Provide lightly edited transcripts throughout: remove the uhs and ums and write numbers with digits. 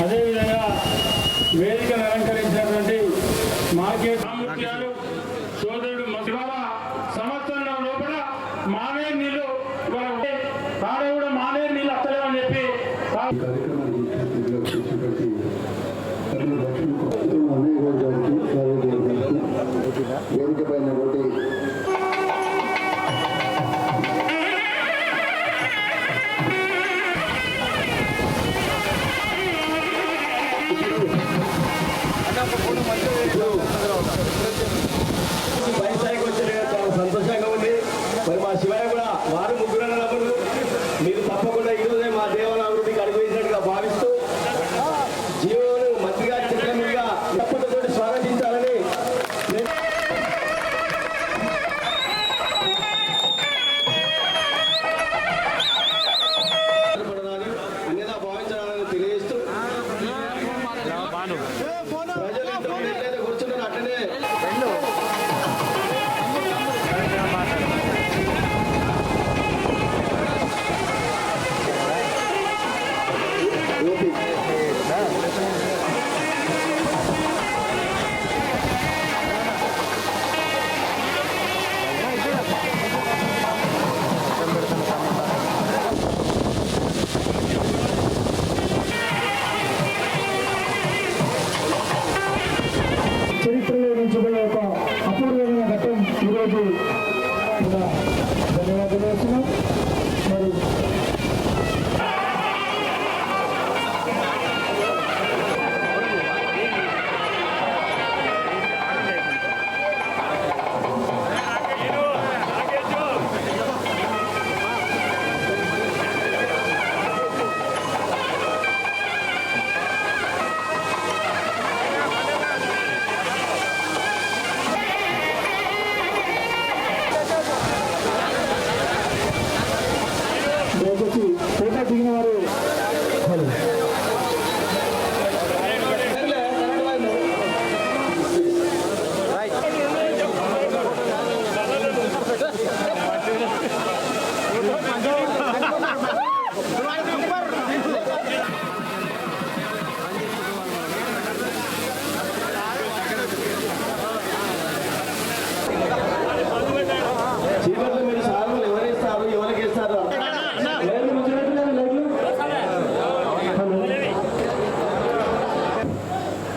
అదేవిధంగా వేదికను అలంకరించినటువంటి మార్కెట్ సామర్థ్యాలు సోదరుడు ఇవాళ సంవత్సరం లోపల మానేరు నీళ్ళు కాడ కూడా మానేరు నీళ్ళు అత్తలేమని చెప్పి వేదిక పైన పైసాయికి వచ్చే చాలా సంతోషంగా ఉంది. మరి మా శివయ్య కూడా వారు ముగ్గురు అన్నప్పుడు మీరు తప్పకుండా ఈరోజే మా దేవాలయ అభివృద్ధికి అడుగువేసినట్టుగా భావిస్తూ జీవోను మంత్రిగా చక్రమిగా తప్పటితో స్వాగతించాలని అన్యదా భావించాలని తెలియజేస్తూ ప్రజలు కూర్చున్నారు అట్లనే చరిత్రలో నిలిచిపోయే ఒక అపూర్వమైన ఘట్టం ఈరోజు ధన్యవాదాలు వేస్తున్నాం. మరి ఫోటో దిగిన వారు మీరు సార్లు ఎవరిస్తారు ఎవరికి ఇస్తారు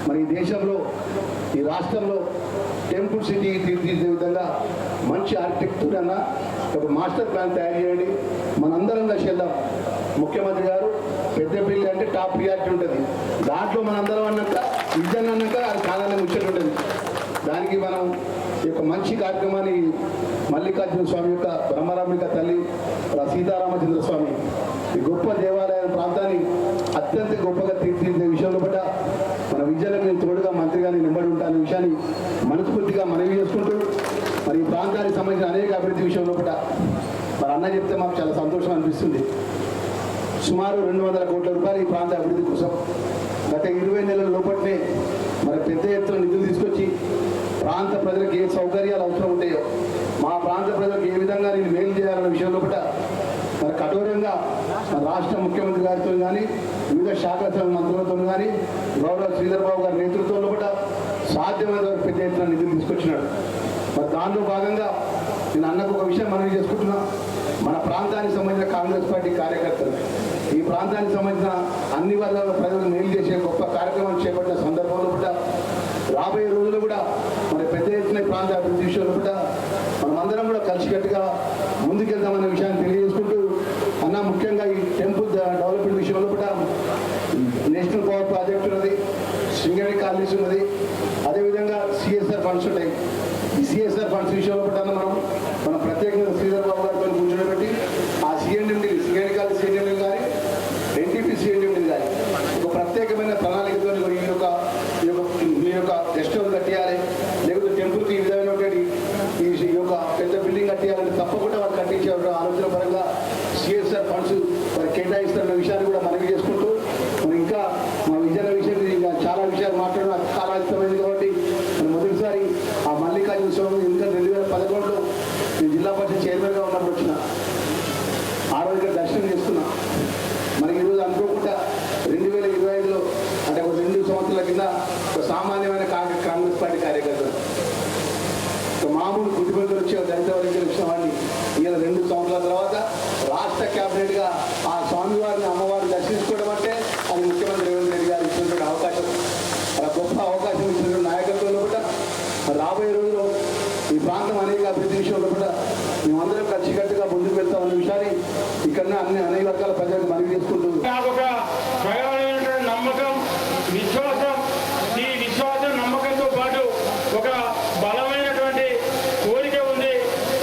మరి ఈ దేశంలో ఈ రాష్ట్రంలో టెంపుల్ సిటీకి తీర్చిదిద్దే విధంగా మంచి ఆర్కిటెక్చర్ అన్న ఒక మాస్టర్ ప్లాన్ తయారు చేయండి. మనందరం కలిసి వెళ్దాం. ముఖ్యమంత్రి గారు పెద్దపల్లి అంటే టాప్ ప్రియారిటీ ఉంటుంది. దాంట్లో మనందరం అన్నాక విజన్ అన్నాక అది కాలాన్ని ముచ్చట ఉంటుంది. దానికి మనం ఈ యొక్క మంచి కార్యక్రమాన్ని మల్లికార్జున స్వామి యొక్క బ్రహ్మరాంబిక తల్లి సీతారామచంద్ర స్వామి ఈ గొప్ప దేవాలయ ప్రాంతాన్ని అత్యంత గొప్పగా తీర్చిదిద్దే విషయంలో పట్ల మన విద్యలకు నేను తోడుగా మంత్రిగా నేను నింబడి ఉంటాను విషయాన్ని మనస్ఫూర్తిగా మనవి చేసుకుంటూ మరి ఈ ప్రాంతానికి సంబంధించిన అనేక అభివృద్ధి విషయంలో పట్ల మరి అన్న చెప్తే మాకు చాలా సంతోషం అనిపిస్తుంది. సుమారు 200 కోట్ల రూపాయలు ఈ ప్రాంత అభివృద్ధి కోసం గత 20 నెలల లోపట్నే మరి పెద్ద ఎత్తున నిధులు తీసుకొచ్చి ప్రాంత ప్రజలకు ఏ సౌకర్యాలు అవసరం ఉంటాయో మా ప్రాంత ప్రజలకు ఏ విధంగా నేను మేలు చేయాలన్న విషయంలో కూడా మరి కఠోరంగా రాష్ట్ర ముఖ్యమంత్రి గారితో కానీ వివిధ శాఖల మంత్రులతో కానీ గౌరవ శ్రీధర్బాబు గారి నేతృత్వంలో కూడా సాధ్యమైన పెద్ద ఎత్తున నిధులు తీసుకొచ్చినాడు. మరి దానిలో భాగంగా నేను అన్నకు ఒక విషయం మనవి చేసుకుంటున్నా. మన ప్రాంతానికి సంబంధించిన కాంగ్రెస్ పార్టీ కార్యకర్తలు ఈ ప్రాంతానికి సంబంధించిన అన్ని వర్గాల ప్రజలకు మేలు చేసే గొప్ప కార్యక్రమాలు చేపట్టిన సందర్భంలో కూడా రాబోయే రోజుల్లో కూడా మరి పెద్ద ఎత్తున ప్రాంత అభివృద్ధి విషయంలో కూడా మనమందరం కూడా కలిసికట్టుగా ముందుకెళ్దామనే విషయాన్ని తెలియజేసుకుంటూ అన్న ముఖ్యంగా ఈ టెంపుల్ డెవలప్ ఫండ్స్ ఉంటాయి. ఈ సిఎస్ఆర్ ఫండ్స్ విషయంలో కూడా మనం ప్రత్యేకంగా శ్రీధర్ బాబు గారితో కూర్చోబెట్టి ఆ సిఎండి కానీ ఎన్టీపీ సిఎండి కానీ ఒక ప్రత్యేకమైన ప్రణాళికతో ఈ యొక్క గెస్ట్ హౌస్ కట్టియాలి, లేకపోతే టెంపుల్కి ఈ విధమైనటువంటి ఈ యొక్క పెద్ద బిల్డింగ్ కట్టియాలంటే తప్పకుండా వాళ్ళు కట్టించే ఆలోచన పరంగా సిఎస్ఆర్ ఫండ్స్ వారు కేటాయిస్తున్న విషయాన్ని కూడా మనవి చేసుకుంటూ మనం ఇంకా మా విజయాల విషయం ఇంకా చాలా విషయాలు మాట్లాడడం చాలా ఇష్టమైంది కాబట్టి మనం మొదటిసారి ఆ మల్లికార్జున స్వామి ఇంకా 2011లో నేను జిల్లా పరిషత్ చైర్మన్గా ఉన్నప్పుడు వచ్చిన ఆ రోజు ఇక్కడ దర్శనం చేసుకున్నా. మనకి ఈరోజు అనుకోకుండా 2025లో అంటే ఒక 2 సంవత్సరాల కింద ఒక సామాన్యమైన కాంగ్రెస్ పార్టీ కార్యకర్తలు ఒక మామూలు కుటుంబంతో వచ్చి దళిత వర్గంలో వచ్చిన వాడిని ఇలా 2 సంవత్సరాల తర్వాత రాష్ట్ర క్యాబినెట్గా ఆ స్వామివారిని అమ్మవారిని దర్శించుకోవడం అంటే అది ముఖ్యమంత్రి రేవంత్ రెడ్డి గారు ఇచ్చినటువంటి అవకాశం, అలా గొప్ప అవకాశం ఇచ్చినటువంటి నాయకత్వంలో కూడా రాబోయే రోజుల్లో ఈ ప్రాంతం అనేక అభివృద్ధి విషయంలో కూడా మేమందరం కలిసికట్టుగా ముందుకు వెళ్తామన్న విషయాన్ని ఇక్కడ అనేక వర్గాల ప్రజలకు మనవి చేసుకుంటూ నాకు ఒక ప్రగాఢమైనటువంటి నమ్మకం, విశ్వాసం. ఈ విశ్వాసం నమ్మకంతో పాటు ఒక బలమైనటువంటి కోరిక ఉంది.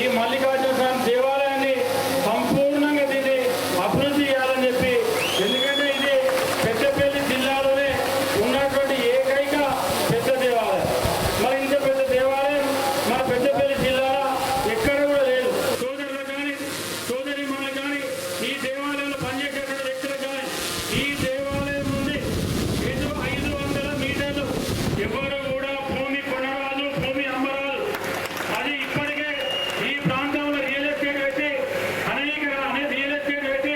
ఈ మల్లికార్జున స్వామి దేవాలయాన్ని సంపూర్ణంగా దీన్ని అభివృద్ధి చేయాలని చెప్పి. ఎందుకంటే ఇది పెద్దపల్లి జిల్లాలోనే ఉన్నటువంటి ఏకైక పెద్ద దేవాలయం. మరి ఇంత పెద్ద దేవాలయం మన పెద్దపల్లి జిల్లాలో ఎక్కడ కూడా లేదు. సోదరులు కానీ సోదరిమణులు కానీ ఈ దేవాలయంలో పనిచేసేటువంటి వ్యక్తులు కానీ ఈ దేవాలయం నుండి 500 మీటర్లు ఎవరు కూడా భూమి కొనరాదు, భూమి అమ్మరాదు. అది ఇప్పటికే ఈ ప్రాంతంలో రియల్ ఎస్టేట్ పెట్టి అనేక రియల్ ఎస్టేట్ పెట్టి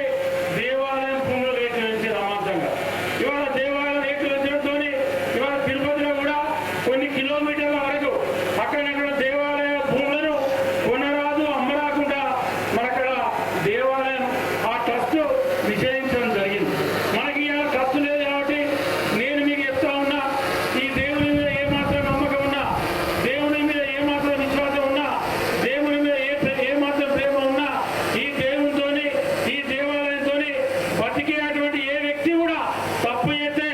దేవాలయం భూములు రేట్లు పెంచారు అమాంతంగా. ఇవాళ దేవాలయం రేట్లు పెంచడంతో ఇవాళ తిరుపతిలో కూడా కొన్ని కిలోమీటర్ల వరకు అక్కడ దేవాలయ భూములను కొనరాదు, అమ్మరాకుండా మనక్కడ దేవాలయం ఆ ట్రస్ట్ నిషేధించడం జరిగింది. మనకి ఇలా ట్రస్ట్ లేదు కాబట్టి నేను మీకు చెప్తా ఉన్నా, ఈ దేవుని మీద ఏమాత్రం నమ్మకం ఉన్నా, దేవుని మీద ఏమాత్రం విశ్వాసం ఉన్నా, దేవుని మీద ఏమాత్రం ప్రేమ ఉన్నా, ఈ దేవునితోని ఈ దేవాలయంతోని బతికేటువంటి ఏ వ్యక్తి కూడా తప్పు చేస్తే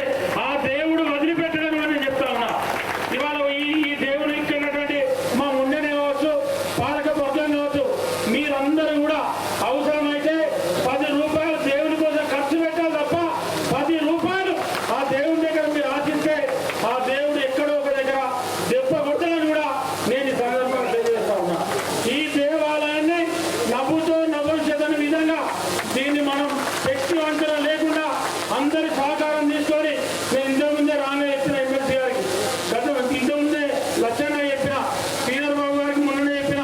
ఆ దేవుడు వదిలిపెట్టడం కూడా నేను చెప్తా ఉన్నా. ఇవాళ ఈ దేవుడు ఇచ్చినటువంటి మా ఉండనే కావచ్చు, పాలక వర్గం కావచ్చు, మీరందరూ కూడా అవసరమైతే 10 రూపాయలు దేవుని కోసం ఖర్చు పెట్టాలి తప్ప 10 రూపాయలు ఆ దేవుని దగ్గర మీరు ఆశిస్తే ఆ దేవుడు ఎక్కడో ఒక దగ్గర దెబ్బ కొట్టాలని కూడా నేను ఈ సందర్భంగా తెలియజేస్తా ఉన్నా. ఈ దేవాలయాన్ని నవ్వుతో నవ్వుచేతని విధంగా దీన్ని మనం శక్తివంచన లేకుండా అందరి సహకారం తీసుకొని నేను ఇంతకుముందే రాగా చెప్పిన ఎమ్మెల్సీ గారికి, ఇంతకుముందే లచ్చన్న చెప్పిన, శ్రీధర్ బాబు గారికి మొన్ననే చెప్పిన,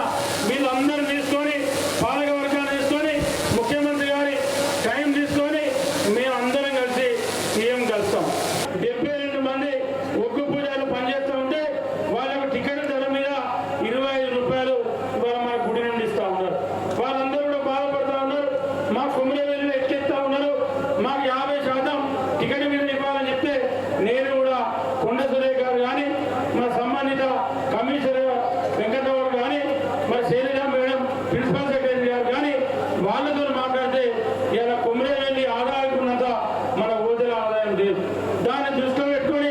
వీళ్ళందరూ తీసుకొని పాలక వర్గాన్ని తీసుకొని ముఖ్యమంత్రి గారి టైం తీసుకొని మేము అందరం కలిసి సీఎం కలుస్తాం. 72 మంది ఒగ్గు పూజలు పనిచేస్తూ ఉంటే వాళ్ళకు టికెట్ ధర మీద 25 రూపాయలు ఇవాళ మన గుడి నుండి ఇస్తా ఉన్నారు. వాళ్ళందరూ కూడా బాధపడతా ఉన్నారు. మా కుమ్మిడివెల్లిలో ఎక్కిస్తా ఉన్నారు. మాకు 50% టికెట్ మీద ఇవ్వాలని చెప్తే నేను కూడా కొండ సురేష్ గారు కానీ మన సంబంధిత కమిషనర్ వెంకటరావు కానీ మరి శైలజ మేడం ప్రిన్సిపల్ సెక్రటరీ గారు కానీ వాళ్ళతో మాట్లాడితే ఇలా కుమ్మిడివెల్లి ఆదాయం ఉన్నంత మన ఓదెల ఆదాయం లేదు. దాన్ని దృష్టిలో పెట్టుకొని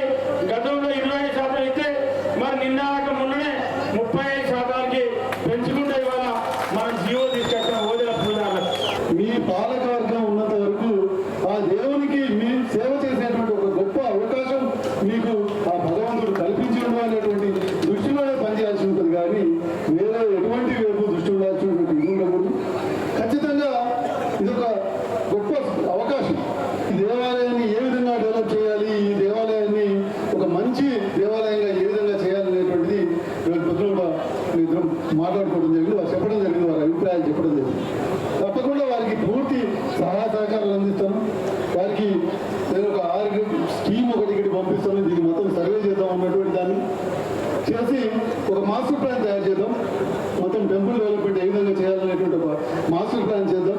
గతంలో 25% ఇస్తే మరి నిన్నాక మొన్ననే 35%కి పెంచుకుంటే ఇవాళ మనం జీవో తీసుకొచ్చిన ఓదెల పూజాలకు. మీ పాలక వర్గం ఉన్నంత వరకు ఆ దేవునికి మీ సేవ చేసేటువంటి ఒక గొప్ప అవకాశం మీకు ఆ భగవంతుడు కల్పించడం అనేటువంటి దృష్టిలోనే పనిచేయాల్సి ఉంటుంది. కానీ వేరే ఎటువంటి వైపు దృష్టి ఉండాల్సినటువంటి ఇది ఉండకూడదు. ఖచ్చితంగా ఇదొక గొప్ప అవకాశం. ఈ దేవాలయాన్ని ఏ విధంగా డెవలప్ చేయాలి, ఈ దేవాలయాన్ని ఒక మంచి దేవాలయంగా ఏ విధంగా చేయాలనేటువంటిది పొద్దున కూడా ఇద్దరం మాట్లాడుకోవడం జరిగింది. వారు చెప్పడం జరిగింది, వారి అభిప్రాయాలు చెప్పడం జరిగింది. తప్పకుండా వారికి పూర్తి సహాయ సహకారాలు అందిస్తాను. వారికి నేను ఒక స్కీమ్ ఒకటి ఇక్కడ పంపిస్తాను. దీన్ని మొత్తం సర్వే చేద్దాం ఉన్నటువంటి దాన్ని చేసి ఒక మాస్టర్ ప్లాన్ తయారు చేద్దాం. మొత్తం టెంపుల్ డెవలప్మెంట్ ఏ విధంగా చేయాలనేటువంటి ఒక మాస్టర్ ప్లాన్ చేద్దాం.